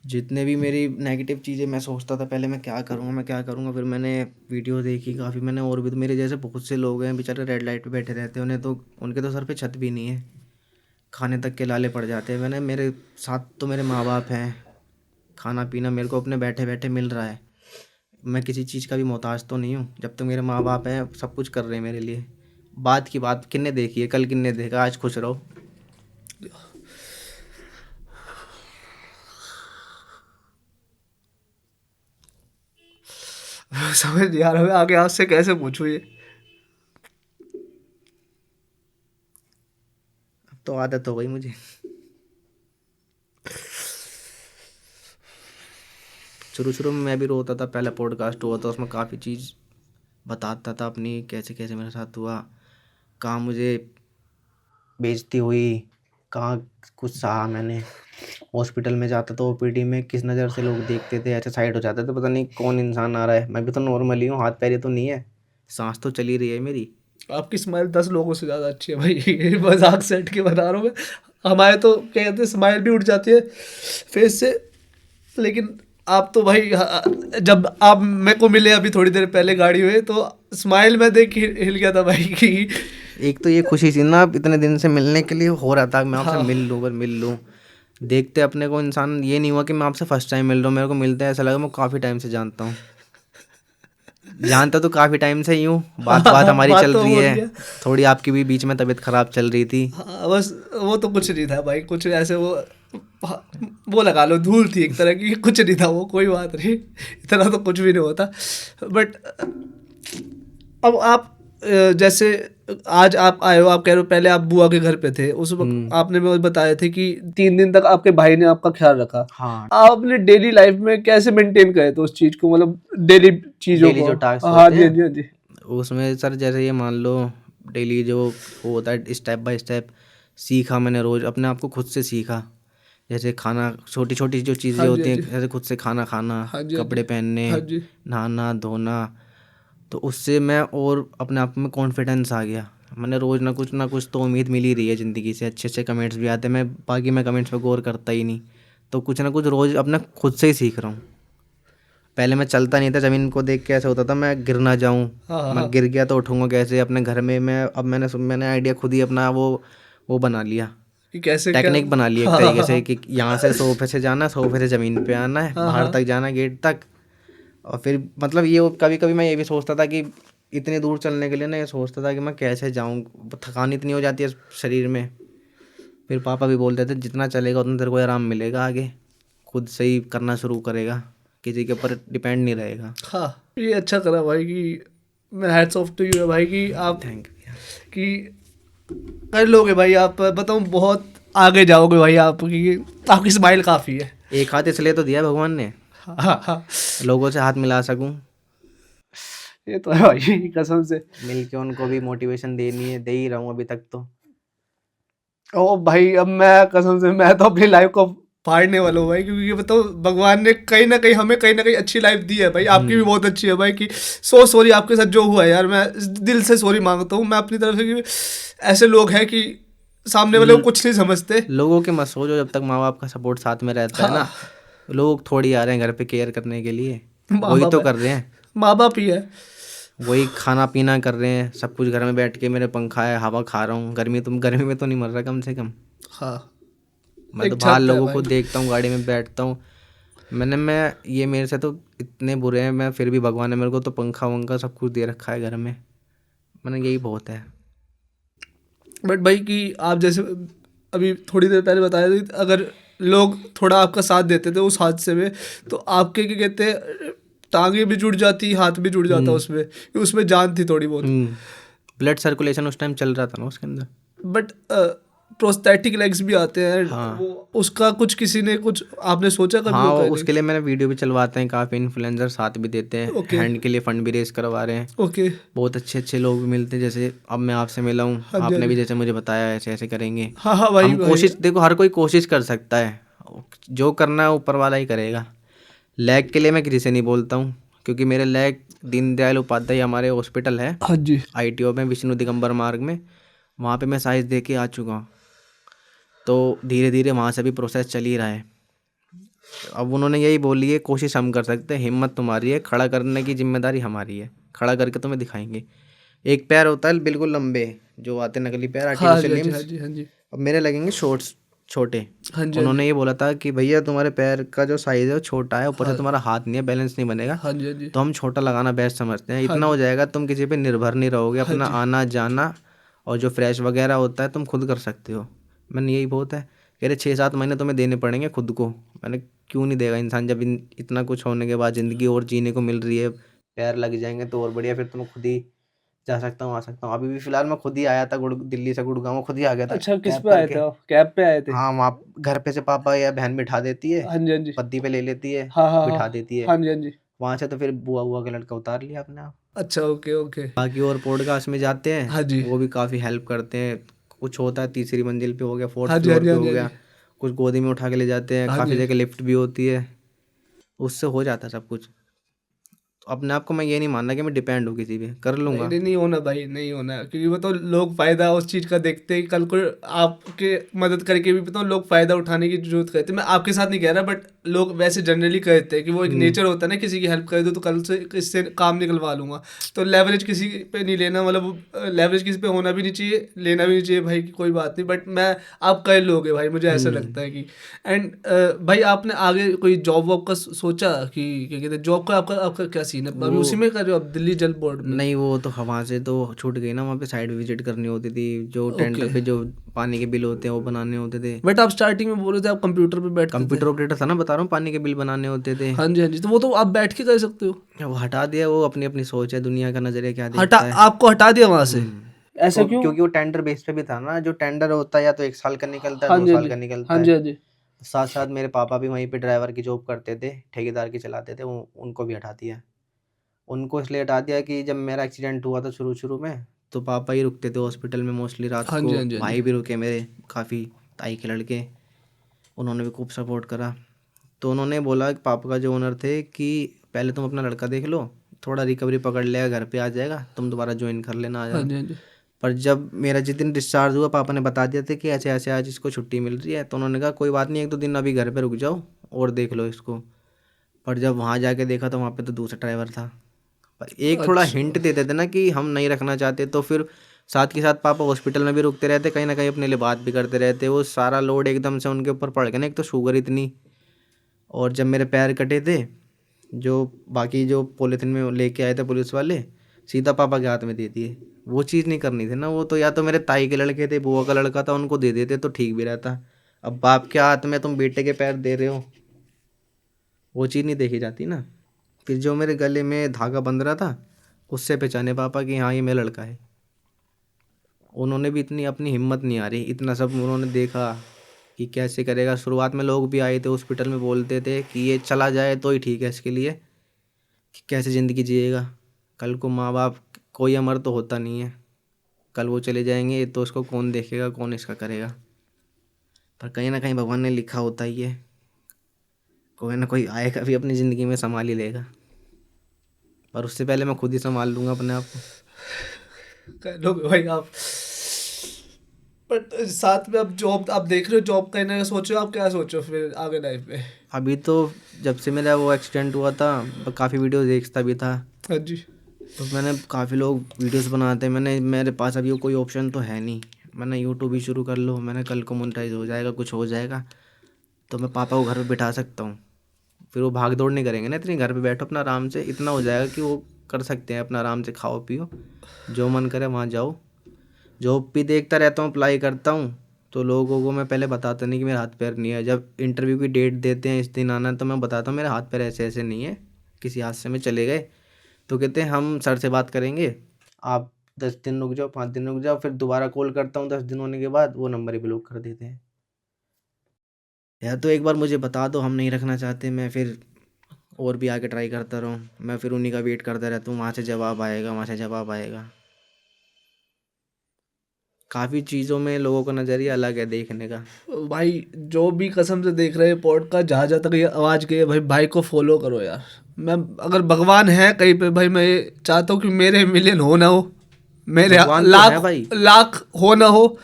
जितने भी मेरी नेगेटिव चीज़ें मैं सोचता था पहले, मैं क्या करूँगा, फिर मैंने वीडियो देखी काफ़ी, मैंने और भी तो मेरे जैसे बहुत से लोग हैं बेचारे रेड लाइट पे बैठे रहते हैं, उन्हें तो उनके तो सर पे छत भी नहीं है, खाने तक के लाले पड़ जाते हैं। मैंने मेरे साथ तो मेरे माँ बाप हैं, खाना पीना मेरे को अपने बैठे बैठे मिल रहा है, मैं किसी चीज़ का भी मोहताज तो नहीं हूँ। जब तक मेरे माँ बाप हैं सब कुछ कर रहे हैं मेरे लिए। बात की बात किन्ने देखी है, कल किन्ने देखा, आज खुश रहो। समझ नहीं आ रहा मैं आगे आपसे कैसे पूछूं ये। अब तो आदत हो गई मुझे। शुरू शुरू में मैं भी रोता था, पहला पॉडकास्ट हुआ था उसमें काफ़ी चीज़ बताता था अपनी, कैसे कैसे मेरे साथ हुआ, कहाँ मुझे बेइज्जती हुई, कहाँ कुछ सहा मैंने। हॉस्पिटल में जाता तो ओपीडी में किस नज़र से लोग देखते थे, ऐसे साइड हो जाते थे, पता नहीं कौन इंसान आ रहा है। मैं भी तो नॉर्मल ही हूँ, हाथ पैर तो नहीं है, सांस तो चली रही है मेरी। आपकी स्माइल 10 लोगों से ज़्यादा अच्छी है भाई। ये मजाक सेट के बता रहा हूँ मैं। हमारे तो क्या कहते हैं स्माइल भी उठ जाती है फेस से, लेकिन आप तो भाई जब आप मेरे को मिले अभी थोड़ी देर पहले गाड़ी में, तो स्माइल में देख के हिल गया था भाई की। एक तो ये खुशी थी ना, इतने दिन से मिलने के लिए हो रहा था, मैं आपसे हाँ मिल लूँ। देखते अपने को इंसान, ये नहीं हुआ कि मैं आपसे फर्स्ट टाइम मिल रहा हूँ, मेरे को मिलते हैं ऐसा लगा मैं काफ़ी टाइम से जानता हूँ। जानता तो काफ़ी टाइम से ही हूँ, बात बात हमारी बात चल तो रही हो है। रही है। थोड़ी आपकी भी बीच में तबीयत ख़राब चल रही थी। हाँ बस वो तो कुछ नहीं था भाई, कुछ ऐसे वो लगा लो धूल थी एक तरह की, कुछ नहीं था वो, कोई बात नहीं, इतना तो कुछ भी नहीं होता। बट अब आप जैसे आज आप आए हो, आप कह रहे हो पहले आप बुआ के घर पे थे, उस वक्त आपने मुझे बताए थे कि 3 दिन तक आपके भाई ने आपका ख्याल रखा। हाँ, आप अपने डेली लाइफ में कैसे मेंटेन करे थे उस चीज को, मतलब डेली चीजों डेली को। जो टास्क हाँ होते जी हाँ जी हाँ जी। हैं उसमें सर जैसे ये मान लो, डेली जो वो होता है स्टेप बाय स्टेप सीखा मैंने, रोज़ अपने आप को खुद से सीखा। जैसे खाना, छोटी छोटी जो चीज़ें हाँ जी होती हाँ हैं, जी जैसे खुद से खाना खाना, हाँ जी हाँ जी कपड़े पहनने, हाँ जी। नहाना धोना, तो उससे मैं और अपने आप में कॉन्फिडेंस आ गया। मैंने रोज़ ना कुछ तो उम्मीद मिल ही रही है ज़िंदगी से, अच्छे अच्छे कमेंट्स भी आते हैं, मैं कमेंट्स पे गौर करता ही नहीं, तो कुछ ना कुछ रोज़ अपना खुद से ही सीख रहा हूँ। पहले मैं चलता नहीं था, ज़मीन को देख के ऐसा होता था मैं गिर ना जाऊँ, हाँ हाँ मैं हाँ। गिर गया तो उठूँगा कैसे। अपने घर में मैं अब मैंने आइडिया खुद ही अपना वो बना लिया, कि कैसे क्या। टेक्निक बना ली एक हाँ हाँ तरीके से, हाँ कि यहाँ से सोफे से जाना, सोफे से ज़मीन पे आना है, हाँ बाहर हाँ। तक जाना गेट तक। और फिर मतलब ये कभी कभी मैं ये भी सोचता था कि इतनी दूर चलने के लिए ना, ये सोचता था कि मैं कैसे जाऊँ, थकान इतनी हो जाती है शरीर में। फिर पापा भी बोलते थे जितना चलेगा उतना तेरे को आराम मिलेगा, आगे खुद से ही करना शुरू करेगा, किसी के ऊपर डिपेंड नहीं रहेगा। हाँ ये अच्छा करा भाई कि मैं हैट्स ऑफ टू यू है भाई कि आप थैंक यू। कि कर लोगे भाई, आप बताऊँ बहुत आगे जाओगे भाई आप, की आपकी स्माइल काफ़ी है। एक हाथ इसलिए तो दिया है भगवान ने, हाँ हाँ हाँ। लोगों से हाथ मिला सकूं, ये तो है भाई कसम से। मिल के उनको भी मोटिवेशन देनी है, दे ही रहा हूँ अभी तक तो। ओ भाई अब मैं कसम से मैं तो अपनी लाइफ को फाड़ने वाला हूँ भाई, क्योंकि ये बताओ भगवान ने कहीं ना कहीं हमें कहीं ना कहीं अच्छी लाइफ दी है भाई, आपकी भी बहुत अच्छी है भाई। कि सो सॉरी आपके साथ जो हुआ है यार, मैं दिल से सॉरी मांगता हूँ मैं अपनी तरफ से, कि ऐसे लोग हैं कि सामने वाले को कुछ नहीं समझते। लोगों के मत सोचो, जब तक माँ बाप का सपोर्ट साथ में रहता है हाँ ना, लोग थोड़ी आ रहे हैं घर पे केयर करने के लिए, माँ वही बाप तो है, कर रहे हैं, माँ बाप ही है। वही खाना पीना कर रहे हैं, सब कुछ घर में बैठ के, मेरे पंखा है हवा खा रहा हूँ, गर्मी में तो नहीं मर रहा कम से कम। हाँ मैं तो एक बाहर छत है लोगों को भाई। देखता हूँ, गाड़ी में बैठता हूँ, मैं ये मेरे से तो इतने बुरे हैं, मैं फिर भी भगवान ने मेरे को तो पंखा वंखा सब कुछ दे रखा है घर में, मैंने यही बहुत है। बट भाई कि आप जैसे अभी थोड़ी देर पहले बताया था कि अगर लोग थोड़ा आपका साथ देते थे उस हादसे में, तो आपके क्या कहते हैं टांगे भी जुड़ जाती, हाथ भी जुड़ जाता उसमें, कि उसमें जान थी थोड़ी बहुत। ब्लड सर्कुलेशन उस टाइम चल रहा था ना उसके अंदर। बट प्रोस्थेटिक लेग्स भी आते हैं, हाँ। वो उसका कुछ किसी ने कुछ आपने सोचा कभी हाँ, वो करने? उसके लिए मैंने वीडियो भी चलवाते हैं, काफ़ी इन्फ्लुएंसर साथ भी देते हैं, ओके हैंड के लिए फंड भी रेस करवा रहे हैं। ओके। बहुत अच्छे अच्छे लोग भी मिलते हैं, जैसे अब मैं आपसे मिला हूँ, हाँ जी हाँ आपने भी जी। जैसे मुझे बताया ऐसे ऐसे करेंगे। हाँ हाँ भाई हम भाई। कोशिश, देखो हर कोई कोशिश कर सकता है, जो करना है ऊपर वाला ही करेगा। लेग के लिए मैं किसी से नहीं बोलता हूँ, क्योंकि मेरे लेग दीनदयाल उपाध्याय हमारे हॉस्पिटल है हाँ जी। ITO में, विष्णु दिगंबर मार्ग में, वहाँ पे मैं साइज दे के आ चुका हूँ। तो धीरे धीरे वहाँ से भी प्रोसेस चल ही रहा है। अब उन्होंने यही बोली है, कोशिश हम कर सकते हैं, हिम्मत तुम्हारी है, खड़ा करने की जिम्मेदारी हमारी है, खड़ा करके तुम्हें दिखाएंगे। एक पैर होता है बिल्कुल लंबे, जो आते नकली पैर, हाँ जी आर्टिफिशियल हाँ जी हाँ लिम्स। जी हाँ जी अब मेरे लगेंगे शॉर्ट्स, छोटे। हाँ जी हाँ जी उन्होंने ये बोला था कि भैया तुम्हारे पैर का जो साइज़ है वो छोटा है, ऊपर से हाँ तुम्हारा हाथ नहीं है, बैलेंस नहीं बनेगा, हाँ जी हाँ जी तो हम छोटा लगाना बेस्ट समझते हैं। हाँ इतना हो जी जाएगा, तुम किसी पे निर्भर नहीं रहोगे, हाँ अपना जी आना जाना और जो फ्रेश वगैरह होता है तुम खुद कर सकते हो। मैंने यही बहुत है, कह रहे 6-7 महीने तुम्हें देने पड़ेंगे खुद को। मैंने क्यों नहीं देगा इंसान, जब इतना कुछ होने के बाद ज़िंदगी और जीने को मिल रही है, पैर लग जाएंगे तो और बढ़िया, फिर तुम खुद ही जा सकता हूँ, आ सकता हूँ। अभी भी फिलहाल मैं खुद ही आया था, दिल्ली से गुड़गांव खुद ही आ गया था अच्छा, किस कैब पे आए करके। थे आप? कैब पे आए थे? हाँ, वहाँ घर पे से पापा या बहन बिठा देती है, हाँ जी हाँ जी पद्दी पे ले लेती है, हाँ हाँ हाँ बिठा देती है। हाँ जी हाँ जी। वहाँ से तो फिर बुआ बुआ का लड़का उतार लिया अपने आप। अच्छा ओके ओके। बाकी और पॉडकास्ट में जाते हैं, हाँ जी वो भी काफ़ी हेल्प करते हैं। कुछ होता है तीसरी मंजिल पे हो गया, फोर्थ हाँ जी हाँ फ्लोर जी पे हाँ हो जी हाँ गया, जी कुछ गोदी में उठा के ले जाते हैं, हाँ काफ़ी जी। जगह लिफ्ट भी होती है, उससे हो जाता है सब कुछ। तो अपने आप को मैं ये नहीं मानना कि मैं डिपेंड हूँ किसी पे, कर नहीं लूँगा। नहीं नहीं होना भाई, नहीं होना, क्योंकि वो तो लोग फायदा उस चीज का देखते हैं, कल को आपके मदद करके भी पता लोग फायदा उठाने की जरूरत करते हैं। मैं आपके साथ नहीं कह रहा, बट लोग वैसे जनरली कहते हैं कि वो एक हम्म। नेचर होता है ना, किसी की हेल्प कर दो तो कल से इससे काम निकलवा लूंगा। तो लेवरेज किसी पे नहीं लेना, मतलब लेवरेज किसी पे होना भी नहीं चाहिए, लेना भी नहीं चाहिए भाई, की कोई बात नहीं, बट मैं आप कर लोगे भाई, मुझे ऐसा लगता है कि। एंड भाई आपने आगे कोई जॉब वॉब का सोचा कि क्या कहते हैं, जॉब का आपका आपका क्या सीन है अभी, वो उसी में कर रहे हो आप दिल्ली जल बोर्ड में? नहीं, वो तो वहाँ से तो छूट गई ना, वहाँ पे साइड विजिट करनी होती थी, जो ओके। टेंडर पे जो पानी के बिल होते हैं वो बनाने होते थे। बट आप स्टार्टिंग में बोल रहे थे आप कंप्यूटर पे बैठते थे। कंप्यूटर ऑपरेटर था ना, बता रहा हूँ, पानी के बिल बनाने होते थे। हाँ जी हाँ जी, तो वो तो आप बैठ के कर सकते हो। वो हटा दिया, वो अपनी अपनी सोच है, दुनिया का नजरिया क्या हटा, देखता है। आपको हटा दिया वहां से? हम्म। ऐसा क्यों? क्योंकि वो टेंडर बेस पे भी था ना, जो टेंडर होता है या तो 1 साल का निकलता है, हाँ दो जी हाँ साल जी का हाँ निकलता जी है। हाँ जी साथ साथ मेरे पापा भी वहीं पे ड्राइवर की जॉब करते थे, ठेकेदार की चलाते थे, वो उनको भी हटा दिया। उनको इसलिए हटा दिया कि जब मेरा एक्सीडेंट हुआ था शुरू शुरू में, तो पापा ही रुकते थे हॉस्पिटल में मोस्टली रात हाँ जी को, हाँ जी हाँ जी भाई भी रुके मेरे काफ़ी, ताई के लड़के, उन्होंने भी खूब सपोर्ट करा। तो उन्होंने बोला कि पापा का जो ओनर थे कि पहले तुम अपना लड़का देख लो, थोड़ा रिकवरी पकड़ लेगा, घर पे आ जाएगा, तुम दोबारा ज्वाइन कर लेना आ हाँ जाना। जी हाँ जी पर जब मेरा जिस दिन डिस्चार्ज हुआ, पापा ने बता दिया था कि ऐसे ऐसे आज इसको छुट्टी मिल रही है, तो उन्होंने कहा कोई बात नहीं, 1-2 दिन अभी घर पे रुक जाओ और देख लो इसको। पर जब वहाँ जाके देखा तो वहाँ पे तो दूसरा ड्राइवर था। पर एक थोड़ा अच्छा हिंट दे देते ना कि हम नहीं रखना चाहते, तो फिर साथ के साथ पापा हॉस्पिटल में भी रुकते रहते, कहीं ना कहीं अपने लिए बात भी करते रहते। वो सारा लोड एकदम से उनके ऊपर पड़ गया ना, एक तो शुगर इतनी, और जब मेरे पैर कटे थे, जो बाकी जो पॉलीथिन में लेके आए थे पुलिस वाले, सीधा पापा के हाथ में दे दिए। वो चीज़ नहीं करनी थी ना, वो तो या तो मेरे ताई के लड़के थे, बुआ का लड़का था, उनको दे देते तो ठीक भी रहता। अब बाप के हाथ में तुम बेटे के पैर दे रहे हो, वो चीज़ नहीं देखी जाती ना। फिर जो मेरे गले में धागा बंध रहा था, उससे पहचाने पापा कि हाँ ये मेरा लड़का है। उन्होंने भी इतनी अपनी हिम्मत नहीं आ रही, इतना सब उन्होंने देखा कि कैसे करेगा। शुरुआत में लोग भी आए थे हॉस्पिटल में, बोलते थे कि ये चला जाए तो ही ठीक है इसके लिए, कि कैसे ज़िंदगी जिएगा, कल को माँ बाप, कोई अमर तो होता नहीं है, कल वो चले जाएंगे तो उसको कौन देखेगा, कौन इसका करेगा। पर कहीं ना कहीं भगवान ने लिखा होता ही है, कोई ना कोई आएगा भी अपनी ज़िंदगी में, संभाल ही लेगा। पर उससे पहले मैं खुद ही संभाल लूँगा अपने आप को। कर लोगे भाई आप। बट साथ में अब जॉब आप देख रहे हो, जॉब करने का सोचो, आप क्या सोचो फिर आगे लाइफ में? अभी तो जब से मेरा वो एक्सीडेंट हुआ था, काफ़ी वीडियो देखता भी था, हाँ जी तो मैंने काफ़ी लोग वीडियोस बनाते हैं, मेरे पास अभी कोई ऑप्शन तो है नहीं। मैंने यूट्यूब ही शुरू कर लो, मैंने कल को मोनेटाइज हो जाएगा, कुछ हो जाएगा तो मैं पापा को घर पे बिठा सकता हूँ, फिर वो भाग दौड़ नहीं करेंगे ना इतनी, घर पे बैठो अपना आराम से, इतना हो जाएगा कि वो कर सकते हैं अपना आराम से, खाओ पियो, जो मन करे वहाँ जाओ। जॉब भी देखता रहता हूँ, अप्लाई करता हूँ, तो लोगों को मैं पहले बताता नहीं कि मेरा हाथ पैर नहीं है। जब इंटरव्यू की डेट देते हैं, इस दिन आना है, तो मैं बताता हूँ मेरा हाथ पैर ऐसे ऐसे नहीं है, किसी हादसे में चले गए, तो कहते हैं हम सर से बात करेंगे, आप 10 दिन रुक जाओ, 5 दिन रुक जाओ, फिर दोबारा कॉल करता हूँ 10 दिन होने के बाद, वो नंबर ही ब्लॉक कर देते हैं। या तो एक बार मुझे बता दो हम नहीं रखना चाहते, मैं फिर और भी आगे ट्राई करता रहूँ, मैं फिर उन्हीं का वेट करता रहता हूँ, वहाँ से जवाब आएगा, वहाँ से जवाब आएगा। काफ़ी चीज़ों में लोगों का नज़रिया अलग है देखने का। भाई जो भी कसम से देख रहे हैं पॉडकास्ट, जहाँ जहाँ तक ये आवाज़ गई है भाई, भाई को फॉलो करो यार। मैं अगर भगवान है कहीं पे भाई, मैं ये चाहता हूँ कि मेरे मिलियन हो ना हो, मेरे भगवान तो है लाख भाई। लाख हो ना हो,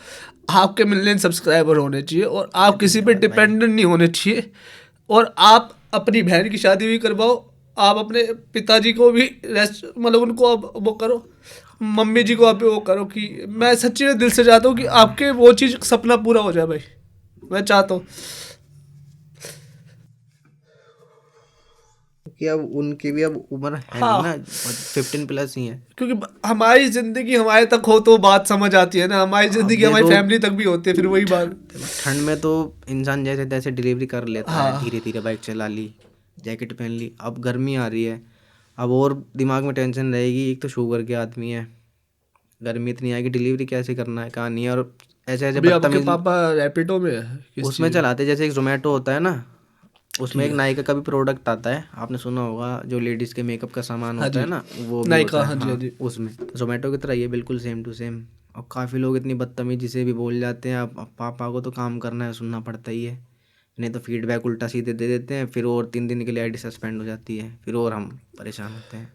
आपके मिलियन सब्सक्राइबर होने चाहिए और आप किसी पे धन्यवाद भाई। डिपेंडेंट नहीं होने चाहिए। और आप अपनी बहन की शादी भी करवाओ, आप अपने पिताजी को भी रेस्ट मतलब उनको अब वो करो, मम्मी जी को आप वो करो। कि मैं सच्ची में दिल से चाहता हूँ कि आपके वो चीज़ सपना पूरा हो जाए भाई, मैं चाहता हूँ। कि अब उनकी भी अब उम्र है नहीं ना, हाँ 15 प्लस ही है। क्योंकि हमारी ज़िंदगी हमारे तक हो तो बात समझ आती है ना, हमारी अब ज़िंदगी हमारी देखो, फैमिली तक भी होती है, फिर वही बात। देखो ठंड में तो इंसान जैसे तैसे डिलीवरी कर लेता है, हाँ धीरे धीरे बाइक चला ली, जैकेट पहन ली। अब गर्मी आ रही है, अब और दिमाग में टेंशन रहेगी। एक तो शुगर के आदमी है, गर्मी इतनी आएगी, डिलीवरी कैसे करना है, कहाँ नहीं है। और ऐसे ऐसे अभी आपके बदतमीज पापा रैपिडो में है किस उसमें चीज़ में? चलाते, जैसे एक जोमेटो होता है ना, उसमें ठीक एक है। नायका का भी प्रोडक्ट आता है, आपने सुना होगा, जो लेडीज़ के मेकअप का सामान हाँ होता है जी, ना, वो भी नायका, होता है। हाँ जी हाँ हाँ, जी। उसमें जोमेटो की तरह ये बिल्कुल सेम टू सेम। और काफ़ी लोग इतनी बदतमीजी से भी बोल जाते हैं। अब पापा को तो काम करना है, सुनना पड़ता ही है, नहीं तो फीडबैक उल्टा सीधे दे देते हैं, फिर और 3 दिन के लिए आईडी सस्पेंड हो जाती है, फिर और हम परेशान होते हैं।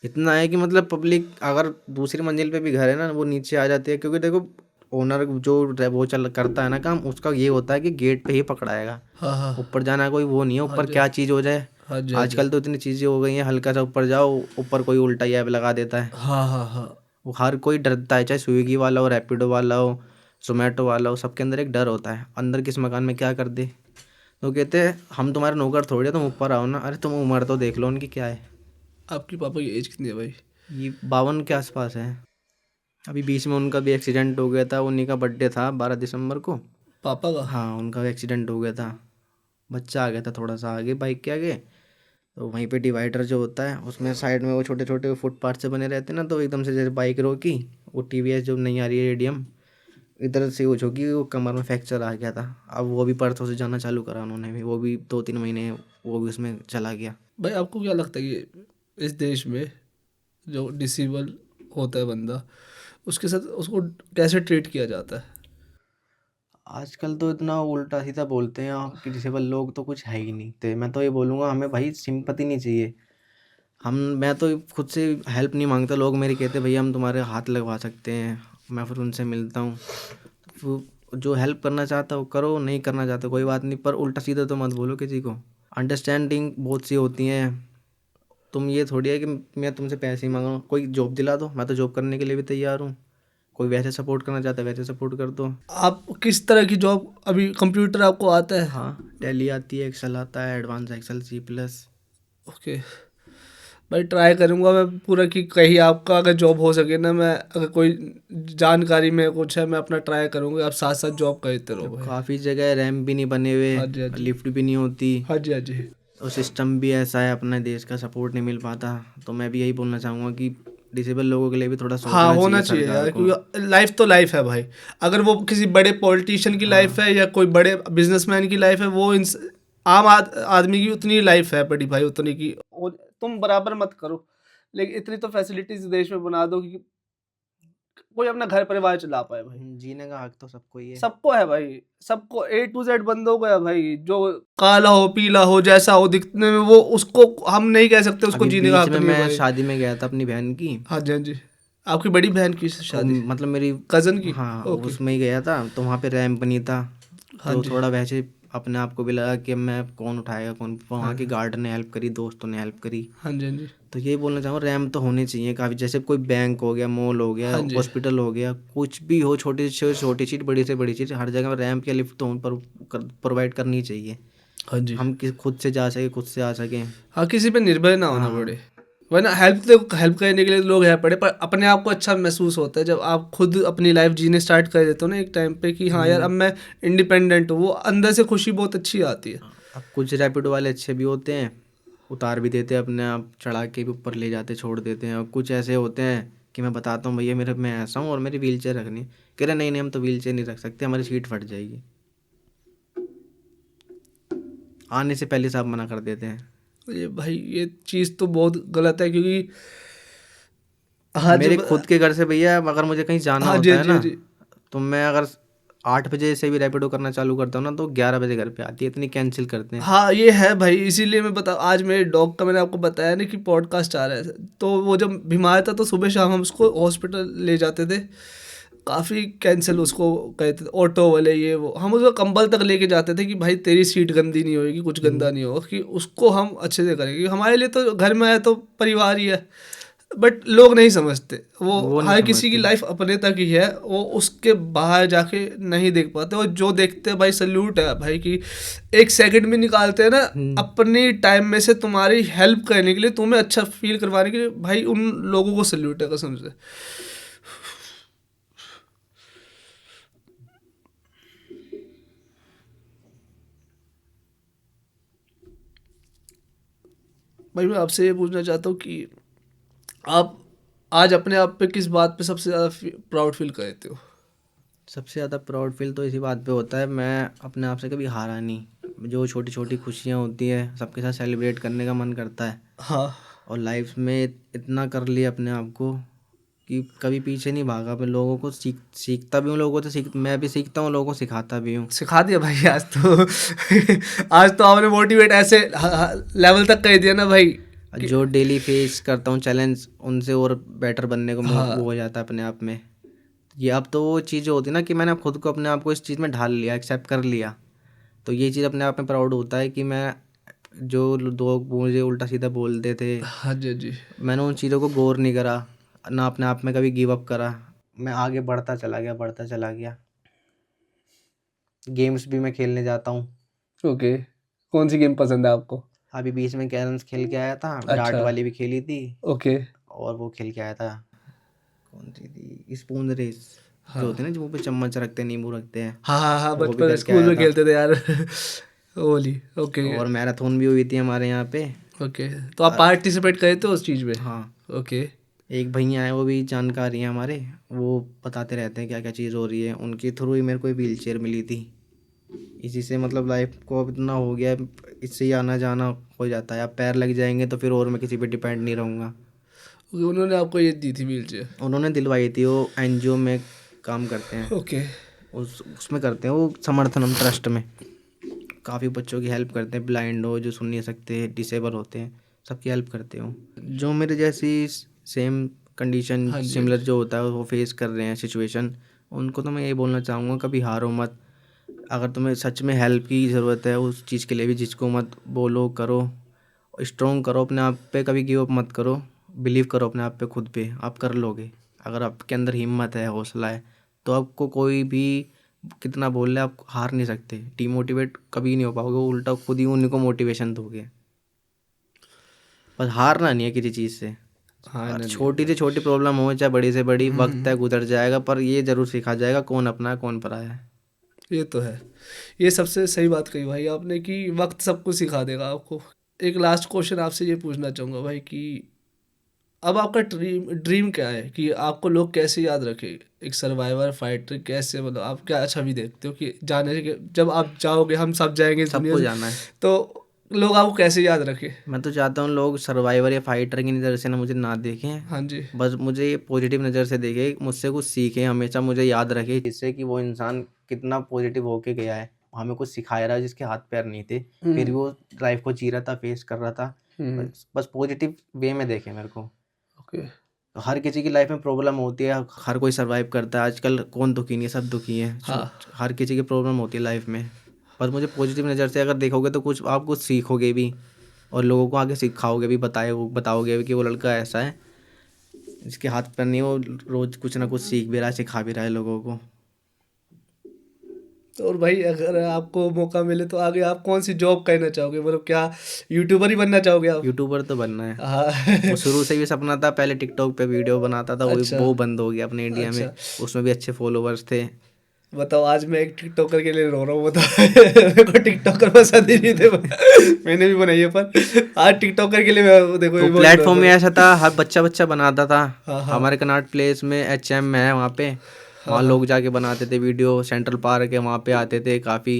इतना है कि मतलब पब्लिक अगर दूसरी मंजिल पे भी घर है ना, वो नीचे आ जाती है, क्योंकि देखो ओनर जो वो चल करता है ना काम, उसका ये होता है कि गेट पे ही पकड़ाएगा, हाँ हाँ ऊपर जाना कोई वो नहीं है, हाँ ऊपर जी क्या चीज़ हो जाए। हाँ जी हाँ जी। आजकल तो इतनी चीज़ें हो गई हैं, हल्का सा ऊपर जाओ, ऊपर कोई उल्टा ही ऐप लगा देता है। हाँ हाँ हाँ। वो हर कोई डरता है, चाहे स्विगी वाला हो, रैपिडो वाला हो, जोमेटो वाला हो, सबके अंदर एक डर होता है, अंदर किस मकान में क्या कर दे। तो कहते हैं हम तुम्हारे नौकर थोड़ी है, तुम ऊपर आओ ना। अरे तुम उम्र तो देख लो उनकी क्या है। आपके पापा की एज कितनी है भाई? ये 52 के आसपास है। अभी बीच में उनका भी एक्सीडेंट हो गया था, उन्हीं का बर्थडे था 12 दिसंबर को। पापा का? हाँ, उनका एक्सीडेंट हो गया था, बच्चा आ गया था थोड़ा सा आगे बाइक के आगे, तो वहीं पे डिवाइडर जो होता है उसमें साइड में वो छोटे छोटे फुटपाथ से बने रहते हैं ना, तो एकदम से जैसे बाइक रोकी, वो टीवीएस जो नहीं आ रही है एडीएम, इधर से वो झोंकी, वो कमर में फ्रैक्चर आ गया था। अब वो भी परसों से जाना चालू करा उन्होंने भी, वो भी 2-3 महीने वो भी उसमें चला गया। भाई आपको क्या लगता है कि इस देश में जो डिसेबल होता है बंदा, उसके साथ उसको कैसे ट्रीट किया जाता है? आजकल तो इतना उल्टा सीधा बोलते हैं यहाँ कि डिसेबल लोग तो कुछ है ही नहीं। तो मैं तो ये बोलूँगा, हमें भाई सिंपैथी नहीं चाहिए। मैं तो खुद से हेल्प नहीं मांगता, लोग मेरे कहते भैया हम तुम्हारे हाथ लगवा सकते हैं, मैं फिर उनसे मिलता हूँ। वो जो हेल्प करना चाहता हो करो, नहीं करना चाहते कोई बात नहीं, पर उल्टा सीधा तो मत बोलो किसी को। अंडरस्टैंडिंग बहुत सी होती हैं। तुम ये थोड़ी है कि मैं तुमसे पैसे ही मांग रहा हूँ, कोई जॉब दिला दो, मैं तो जॉब करने के लिए भी तैयार हूँ। कोई वैसे सपोर्ट करना चाहता है वैसे सपोर्ट कर दो। आप किस तरह की जॉब, अभी कंप्यूटर आपको आता है? हाँ, टैली आती है, एक्सेल आता है, एडवांस एक्सेल, C+। ओके भाई, ट्राई करूँगा मैं पूरा कि कहीं आपका अगर जॉब हो सके ना, मैं अगर कोई जानकारी में कुछ है मैं अपना ट्राई करूँगा, आप साथ साथ जॉब करते रहो अब भाई। काफ़ी जगह रैम्प भी नहीं बने हुए, हाँ जी हाँ जी। लिफ्ट भी नहीं होती, हाँ जी हाँ जी। और सिस्टम भी ऐसा है, अपने देश का सपोर्ट नहीं मिल पाता। तो मैं भी यही बोलना चाहूँगा कि डिसेबल लोगों के लिए भी थोड़ा हाँ सोचना होना चाहिए चाहिए सरकार यार, को। क्योंकि लाइफ तो लाइफ है भाई। अगर वो किसी बड़े पॉलिटिशियन की लाइफ हाँ, है या कोई बड़े बिजनेसमैन की लाइफ है, वो आम आदमी की उतनी लाइफ है बड़ी भाई, उतनी की तुम बराबर मत करो, लेकिन इतनी तो फैसिलिटीज देश में बना दो कि कोई अपना घर परिवार चला पाए भाई। जीने का हक तो सबको ही है। सबको है भाई, सबको A to Z बंदों को है भाई। जो काला हो पीला हो जैसा हो दिखने में, वो उसको हम नहीं कह सकते उसको अभी जीने का बीच हक में नहीं है मैं भाई। शादी में गया था अपनी बहन की, हाँ जी हाँ जी। आपकी बड़ी बहन की शादी? मतलब मेरी, कजन की? हाँ ओके। उसमें ही गया था, तो वहाँ पे रैंप नहीं था। हाँ तो जी थोड़ा वैसे अपने आप को भी लगा कि मैं कौन उठाएगा कौन, हाँ वहाँ की गार्ड ने हेल्प करी, दोस्तों ने हेल्प करी। हाँ जी हाँ जी तो यही बोलना चाहूँगा, रैम्प तो होने चाहिए काफ़ी, जैसे कोई बैंक हो गया, मॉल हो गया, हाँ जी हॉस्पिटल हो गया, कुछ भी हो, छोटी से छोटी चीज़, बड़ी से बड़ी चीज़, हर जगह रैम्प या लिफ्ट तो प्रोवाइड करनी चाहिए। हाँ जी। हम खुद से जा सके, खुद से आ सकें। हाँ किसी पे निर्भर ना होना हाँ, पड़े, वरना हेल्प करने के लिए लोग है पड़े, पर अपने आप को अच्छा महसूस होता है जब आप खुद अपनी लाइफ जीने स्टार्ट कर देते हो ना एक टाइम पे, कि हाँ यार अब मैं इंडिपेंडेंट हूँ, वो अंदर से खुशी बहुत अच्छी आती है। अब कुछ रैपिडो वाले अच्छे भी होते हैं, उतार भी देते हैं अपने आप, चढ़ा के भी ऊपर ले जाते छोड़ देते हैं। और कुछ ऐसे होते हैं कि मैं बताता हूँ भैया मेरे मैं ऐसा हूँ और मेरी व्हील चेयर रखनी है। कह रहे नहीं नहीं हम तो व्हील चेयर नहीं रख सकते, हमारी सीट फट जाएगी। आने से पहले साहब मना कर देते हैं। ये भाई ये चीज़ तो बहुत गलत है, क्योंकि हाँ मेरे जब खुद के घर से भैया अगर मुझे कहीं जाना हाँ जी होता है जी ना, जी। तो मैं अगर 8 बजे से भी रैपिडो करना चालू करता हूँ ना, तो 11 बजे घर पे आती है, इतनी कैंसिल करते हैं। हाँ ये है भाई, इसीलिए मैं बता, आज मेरे डॉग का मैंने आपको बताया ना कि पॉडकास्ट आ रहा है, तो वो जब बीमार था तो सुबह शाम हम उसको हॉस्पिटल ले जाते थे, काफ़ी कैंसिल उसको कहते थे, ऑटो वाले ये वो, हम उसको कंबल तक लेके जाते थे कि भाई तेरी सीट गंदी नहीं होगी, कुछ गंदा नहीं होगा, कि उसको हम अच्छे से करेंगे, हमारे लिए तो घर में है तो परिवार ही है। बट लोग नहीं समझते, वो वो नहीं हर किसी की समझते। लाइफ अपने तक ही है, वो उसके बाहर जाके नहीं देख पाते, और जो देखते हैं भाई सल्यूट है भाई, कि एक सेकंड भी निकालते हैं ना अपनी टाइम में से तुम्हारी हेल्प करने के लिए, तुम्हें अच्छा फील करवाने के लिए, भाई उन लोगों को सल्यूट है कसम से। भाई मैं आपसे ये पूछना चाहता हूँ कि आप आज अपने आप पे किस बात पे सबसे ज़्यादा प्राउड फील करते हो? सबसे ज़्यादा प्राउड फील तो इसी बात पे होता है, मैं अपने आप से कभी हारा नहीं। जो छोटी छोटी खुशियाँ होती है सबके साथ सेलिब्रेट करने का मन करता है। हाँ और लाइफ में इतना कर लिया अपने आप को कि कभी पीछे नहीं भागा। मैं लोगों को सीखता भी हूँ, लोगों से मैं भी सीखता हूँ, लोगों को सिखाता भी हूँ। सिखा दिया भाई आज तो आज तो आपने मोटिवेट ऐसे लेवल तक कर दिया ना भाई कि जो डेली फेस करता हूँ चैलेंज, उनसे और बेटर बनने को वो हाँ हो जाता है अपने आप में। ये अब तो वो चीज़ होती है ना कि मैंने खुद को अपने आप को इस चीज़ में ढाल लिया, एक्सेप्ट कर लिया। तो ये चीज़ अपने आप में प्राउड होता है कि मैं जो लोग मुझे उल्टा सीधा बोलते थे, हाँ जी जी। मैंने उन चीज़ों को गौर नहीं करा, ना अपने आप में कभी गिव अप करा। मैं आगे बढ़ता चला गया, बढ़ता चला गया। गेम्स भी मैं खेलने जाता हूँ। ओके, कौन सी गेम पसंद है आपको? अभी बीच में कैरम्स खेल के आया था, डार्ट अच्छा। वाली भी खेली थी, ओके। और वो खेल के आया था, कौन सी थी, स्पून रेस, जो हाँ होती है ना जो मुंह पे चम्मच रखते हैं, नींबू रखते हैं, हाँ हाँ हाँ, वो भी बचपन करके स्कूल आया में था। खेलते थे यार होली। ओके। और मैराथन भी हुई थी हमारे यहाँ पे। ओके, तो आप पार्टिसिपेट करे थे उस चीज़ में? हाँ, ओके। एक भैया हैं, वो भी जानकारी है हमारे, वो बताते रहते हैं क्या क्या चीज़ हो रही है। उनके थ्रू ही मेरे को व्हील चेयर मिली थी। इसी से मतलब लाइफ को अब इतना हो गया है, इससे ही आना जाना हो जाता है। अब पैर लग जाएंगे तो फिर और मैं किसी पे डिपेंड नहीं रहूँगा। उन्होंने आपको ये दी थी व्हील चेयर? उन्होंने दिलवाई थी, वो एनजीओ में काम करते हैं, ओके। उसमें करते हैं वो, समर्थनम ट्रस्ट में काफ़ी बच्चों की हेल्प करते हैं, ब्लाइंड हो, जो सुन नहीं सकते, डिसेबल होते हैं, सबकी हेल्प करते हो। जो मेरे जैसी सेम कंडीशन हाँ जी हाँ सिमिलर जी। जो होता है वो फेस कर रहे हैं सिचुएशन, उनको तो मैं यही बोलना चाहूँगा, कभी हारो मत। अगर तुम्हें सच में हेल्प की ज़रूरत है उस चीज़ के लिए भी झिझको मत, बोलो, करो, स्ट्रॉन्ग करो अपने आप पे, कभी गिव अप मत करो, बिलीव करो अपने आप पे, खुद पे, आप कर लोगे। अगर आपके अंदर हिम्मत है, हौसला है, तो आपको कोई भी कितना बोल ले, आप हार नहीं सकते। डीमोटिवेट कभी नहीं हो पाओगे, उल्टा खुद ही उन्हीं को मोटिवेशन दोगे। बस हारना नहीं है किसी चीज़ से। हाँ और नहीं छोटी नहीं। से छोटी प्रॉब्लम हो चाहे बड़ी से बड़ी, वक्त है गुजर जाएगा, पर ये ज़रूर सीखा जाएगा कौन अपना है कौन पराया है। ये तो है, ये सबसे सही बात कही भाई आपने कि वक्त सब कुछ सिखा देगा आपको। एक लास्ट क्वेश्चन आपसे ये पूछना चाहूँगा भाई कि अब आपका ड्रीम ड्रीम क्या है, कि आपको लोग कैसे याद रखें, एक सर्वाइवर फाइटर कैसे, मतलब आप क्या छवि देखते हो कि जाने के जब आप जाओगे, हम सब जाएंगे इस दुनिया सबको से, जाना है। तो लोग आपको कैसे याद रखें? मैं तो चाहता हूँ लोग सर्वाइवर या फाइटर की नज़र से ना मुझे ना देखें, हाँ जी। बस मुझे ये पॉजिटिव नज़र से देखे, मुझसे कुछ सीखे, हमेशा मुझे याद रखे, जिससे कि वो इंसान कितना पॉजिटिव होके गया है, हमें कुछ सिखाया रहा है, जिसके हाथ पैर नहीं थे फिर भी वो लाइफ को जी रहा था, फेस कर रहा था। बस पॉजिटिव वे में देखे मेरे को। ओके। तो हर किसी की लाइफ में प्रॉब्लम होती है, हर कोई सर्वाइव करता है, आजकल कौन दुखी नहीं है, सब दुखी हैं। हाँ हर किसी की प्रॉब्लम होती है लाइफ में। पर मुझे पॉजिटिव नज़र से अगर देखोगे तो कुछ आप कुछ सीखोगे भी, और लोगों को आगे सिखाओगे भी, बताओगे भी कि वो लड़का ऐसा है, जिसके हाथ पैर नहीं, वो रोज़ कुछ ना कुछ सीख भी रहा है, सिखा भी रहा है लोगों को। तो और भाई अगर आपको मौका मिले तो आगे आप कौन सी जॉब करना चाहोगे, मतलब क्या यूट्यूबर ही बनना चाहोगे आप? यूट्यूबर तो बनना है। हाँ वो शुरू से भी सपना था, पहले टिकटॉक पे वीडियो बनाता था, अच्छा वो बंद हो गया अपने इंडिया में। अच्छा। उसमें भी अच्छे फॉलोवर्स थे, बताओ आज मैं एक टिकटॉकर के लिए रो रहा हूँ, बताओ। मेरे को टिकटॉकर पसंद ही नहीं थे, मैंने भी बनाई है, पर आज टिकटॉकर के लिए मैं देखो तो emotional प्लेटफॉर्म हो में रहा ऐसा था, हर बच्चा बनाता था। हाँ, हाँ। हमारे कनॉट प्लेस में HM में है, वहाँ पे वहाँ लोग जाके बनाते थे वीडियो। सेंट्रल पार्क है, वहाँ पे आते थे, काफ़ी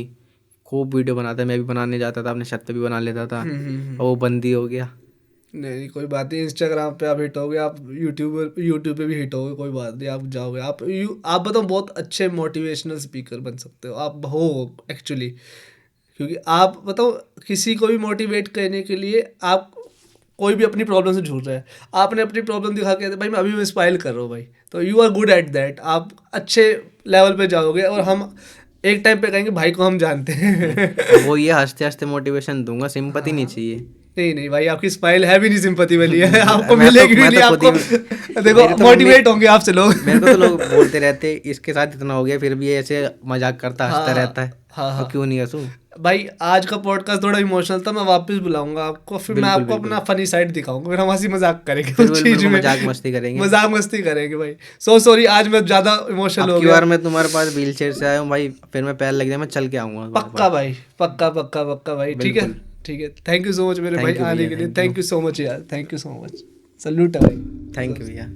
खूब वीडियो बनाते। मैं भी बनाने जाता था, अपने छत पे भी बना लेता था। और वो बंदी हो गया। नहीं कोई बात नहीं, इंस्टाग्राम पे आप हिट होगे, आप यूट्यूब पे भी हिट होगे, कोई बात नहीं, आप जाओगे, आप बताओ बहुत अच्छे मोटिवेशनल स्पीकर बन सकते हो, आप हो एक्चुअली। क्योंकि आप बताओ किसी को भी मोटिवेट करने के लिए, आप कोई भी अपनी प्रॉब्लम से जूझ रहा है, आपने अपनी प्रॉब्लम दिखा के भाई मैं अभी मैं स्माइल कर रहा हूँ भाई, तो you are good at that, आप अच्छे लेवल पे जाओगे, और हम एक टाइम पे कहेंगे भाई को हम जानते हैं। अब वो ये हंसते हंसते मोटिवेशन दूंगा, सिंपैथी नहीं चाहिए। नहीं नहीं भाई, आपकी स्माइल है भी नहीं सिंपैथी वाली है, आपको मैं तो मिलेगी भी मैं नहीं, तो खुद आपको ही देखो मेरी तो मोटिवेट होंगे आपसे लोग। मेरे को तो लोग बोलते रहते, इसके साथ इतना हो गया फिर भी ऐसे मजाक करता, हंसता हाँ रहता है। हाँ तो हाँ। क्यों नहीं हंसूं? भाई आज का पॉडकास्ट थोड़ा इमोशनल था, मैं वापस बुलाऊंगा आपको, फिर मैं बिल्कुल आपको अपना बिल्कुल। फनी साइड दिखाऊंगा, फिर हम हंसी मजाक करेंगे फिर उस चीज बिल्कुल में, मजाक मस्ती करेंगे। मजाक मस्ती करेंगे भाई। सो सॉरी, आज मैं ज्यादा इमोशनल अब हो की गया। बार मैं तुम्हारे पास व्हील चेयर से आया हूँ भाई, फिर मैं पैर लग जाए मैं चल के आऊंगा बार पक्का बार। भाई, पक्का पक्का पक्का भाई, ठीक है। बिल्कुल। ठीक है, थैंक यू सो मच मेरे भाई थैंक यू आने भैया, के लिए, thank you. Thank you so much यार, thank you so much, salute है भाई। थैंक यू भैया।